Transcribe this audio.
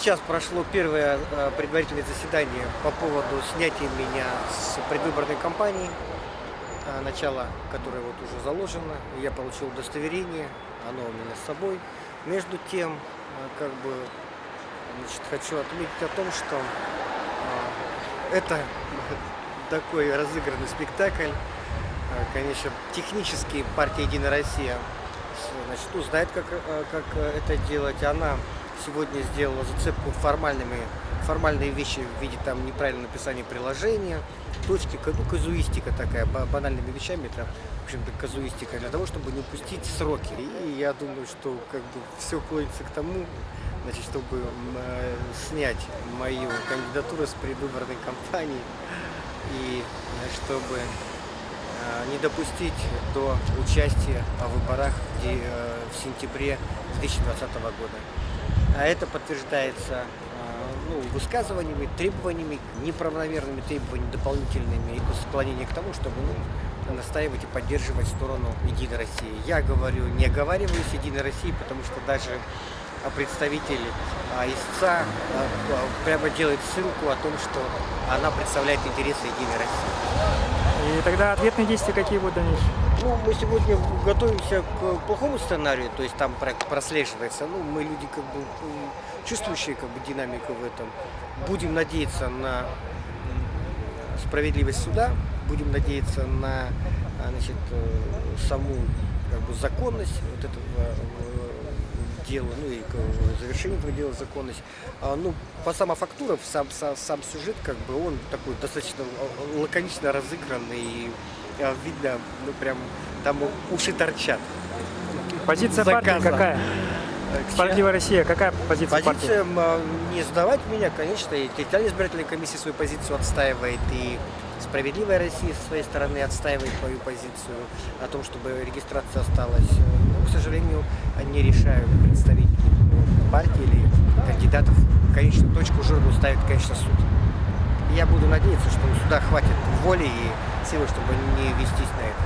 Сейчас прошло первое предварительное заседание по поводу снятия меня с предвыборной кампании, начало которой вот уже заложено. Я получил удостоверение, оно у меня с собой. Между тем, хочу отметить о том, что это такой разыгранный спектакль. Конечно, технически партия «Единая Россия» знает, как это делать. Она сегодня сделала зацепку формальные вещи в виде там неправильного написания приложения, точки, казуистика такая, банальными вещами, это, в общем-то, казуистика, для того, чтобы не упустить сроки. И я думаю, что все клонится к тому, чтобы снять мою кандидатуру с предвыборной кампании и чтобы не допустить до участия в выборах в сентябре 2020 года. А это подтверждается высказываниями, требованиями, неправомерными требованиями дополнительными и склонением к тому, чтобы настаивать и поддерживать сторону «Единой России». Я говорю, не оговариваюсь «Единой России», потому что даже представитель истца прямо делает ссылку о том, что она представляет интересы «Единой России». И тогда ответные действия какие будут дальнейшие? Мы сегодня готовимся к плохому сценарию, то есть там прослеживается. Мы люди чувствующие динамику в этом. Будем надеяться на справедливость суда, будем надеяться на саму законность вот этого дела, и завершение этого дела законность. По самофактуре, сам сюжет, он такой достаточно лаконично разыгранный, и видно, прям там уши торчат. Позиция партии какая? «Справедливая Россия», какая позиция партии? Позиция не сдавать меня, конечно, и территориальная избирательная комиссия свою позицию отстаивает, и «Справедливая Россия» со своей стороны отстаивает свою позицию о том, чтобы регистрация осталась. Но, к сожалению, они решают представить партии или кандидатов. Конечную точку жирную ставит, конечно, суд. И я буду надеяться, что у суда хватит воли и силы, чтобы не вестись на это.